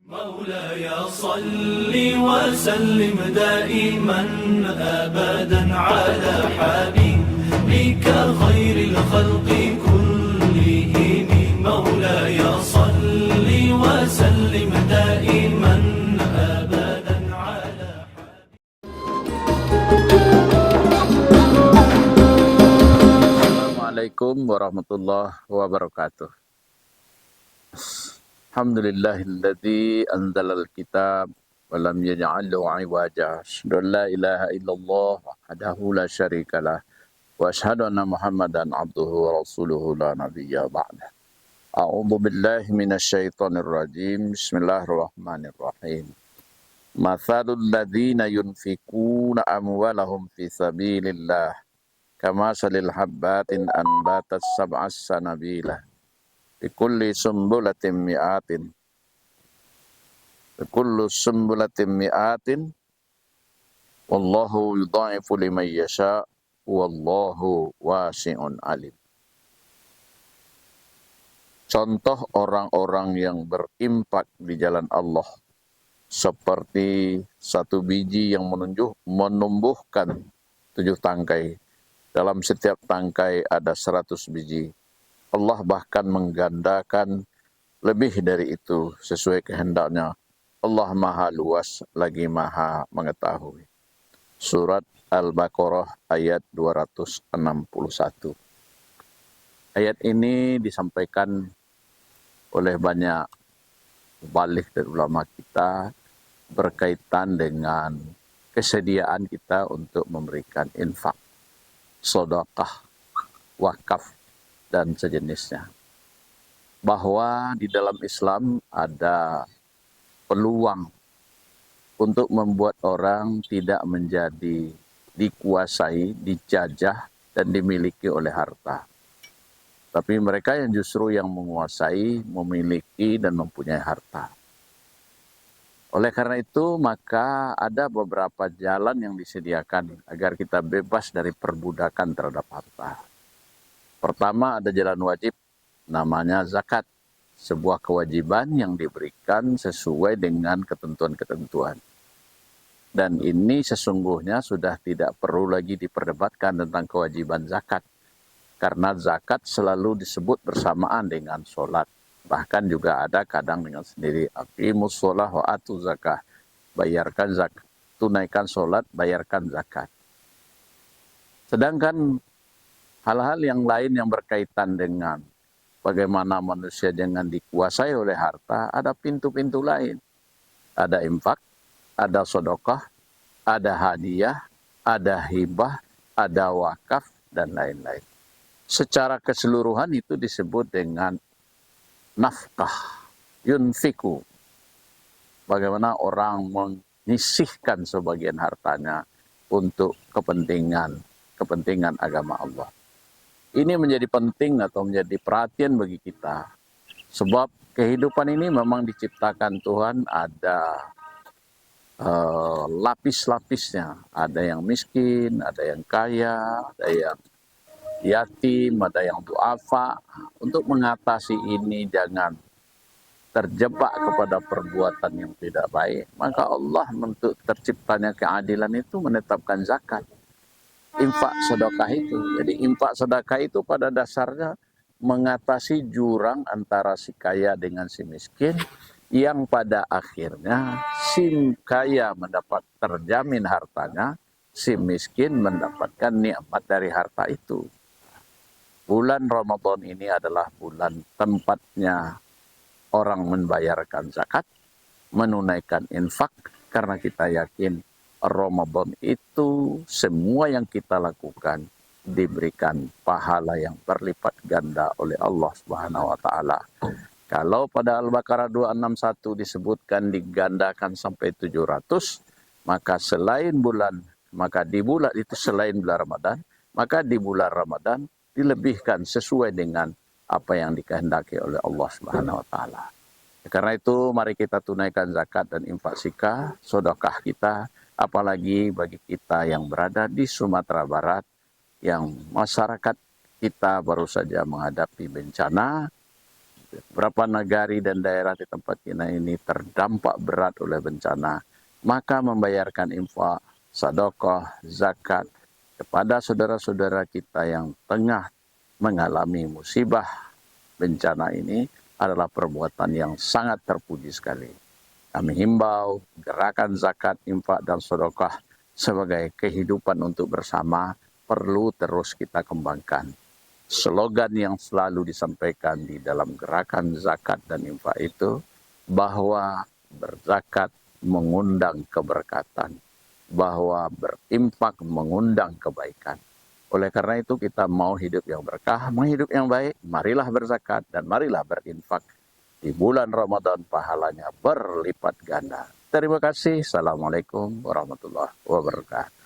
مولاي صل وسلم دائما أبدا على حبيبك خير الخلق كلهم مولاي صل وسلم دائما أبدا على Assalamualaikum warahmatullahi wabarakatuh. Alhamdulillahilladzi anzalal kitab wa lam yaj'alhu 'iwaja. Asyhadu an la ilaha illallah wahdahu la syarikalah wa asyhadu anna Muhammadan 'abduhu wa rasuluhu la nabiyya ba'dah. A'udzu billahi minasyaitonir rajim. Bismillahirrahmanirrahim. Mathalul ladzina yunfikuna amwalahum fi sabilillah kama salil habbatin anbatas sab'as sanabila bikulli sumbulatin mi'atin wallahu yudha'ifu liman yasha wallahu wasi'un alim. Contoh orang-orang yang berimpak di jalan Allah seperti satu biji yang menumbuhkan 7 tangkai. Dalam setiap tangkai ada 100 biji. Allah bahkan menggandakan lebih dari itu sesuai kehendaknya. Allah maha luas lagi maha mengetahui. Surat Al-Baqarah ayat 261. Ayat ini disampaikan oleh banyak balik dari ulama kita berkaitan dengan kesediaan kita untuk memberikan infak, sedekah, wakaf, dan sejenisnya. Bahwa di dalam Islam ada peluang untuk membuat orang tidak menjadi dikuasai, dijajah, dan dimiliki oleh harta. Tapi mereka yang justru yang menguasai, memiliki, dan mempunyai harta. Oleh karena itu, maka ada beberapa jalan yang disediakan agar kita bebas dari perbudakan terhadap harta. Pertama, ada jalan wajib, namanya zakat. Sebuah kewajiban yang diberikan sesuai dengan ketentuan-ketentuan. Dan ini sesungguhnya sudah tidak perlu lagi diperdebatkan tentang kewajiban zakat. Karena zakat selalu disebut bersamaan dengan sholat. Bahkan juga ada kadang dengan sendiri. Aqimus sholah wa atu zakah. Bayarkan zakat. Tunaikan sholat, bayarkan zakat. Sedangkan hal-hal yang lain yang berkaitan dengan bagaimana manusia jangan dikuasai oleh harta, ada pintu-pintu lain. Ada infak, ada sedekah, ada hadiah, ada hibah, ada wakaf, dan lain-lain. Secara keseluruhan itu disebut dengan nafkah, yunfiku. Bagaimana orang menyisihkan sebagian hartanya untuk kepentingan agama Allah. Ini menjadi penting atau menjadi perhatian bagi kita. Sebab kehidupan ini memang diciptakan Tuhan ada lapis-lapisnya. Ada yang miskin, ada yang kaya, ada yang yatim, ada yang duafa. Untuk mengatasi ini jangan terjebak kepada perbuatan yang tidak baik. Maka Allah untuk terciptanya keadilan itu menetapkan zakat. Infak sedekah itu. Jadi infak sedekah itu pada dasarnya mengatasi jurang antara si kaya dengan si miskin yang pada akhirnya si kaya mendapat terjamin hartanya, si miskin mendapatkan nikmat dari harta itu. Bulan Ramadan ini adalah bulan tempatnya orang membayarkan zakat, menunaikan infak karena kita yakin Ramadan itu semua yang kita lakukan diberikan pahala yang berlipat ganda oleh Allah Subhanahu wa taala. Kalau pada Al-Baqarah 261 disebutkan digandakan sampai 700, maka di bulan itu selain bulan Ramadan, maka di bulan Ramadan dilebihkan sesuai dengan apa yang dikehendaki oleh Allah Subhanahu wa taala. Karena itu mari kita tunaikan zakat dan infak sedekah kita. Apalagi bagi kita yang berada di Sumatera Barat, yang masyarakat kita baru saja menghadapi bencana, beberapa negari dan daerah di tempat kita ini terdampak berat oleh bencana, maka membayarkan infak, sedekah, zakat kepada saudara-saudara kita yang tengah mengalami musibah bencana ini adalah perbuatan yang sangat terpuji sekali. Kami himbau gerakan zakat, infak, dan sedekah sebagai kehidupan untuk bersama perlu terus kita kembangkan. Slogan yang selalu disampaikan di dalam gerakan zakat dan infak itu bahwa berzakat mengundang keberkatan, bahwa berimpak mengundang kebaikan. Oleh karena itu kita mau hidup yang berkah, mau hidup yang baik, marilah berzakat dan marilah berinfak. Di bulan Ramadan pahalanya berlipat ganda. Terima kasih. Assalamualaikum warahmatullahi wabarakatuh.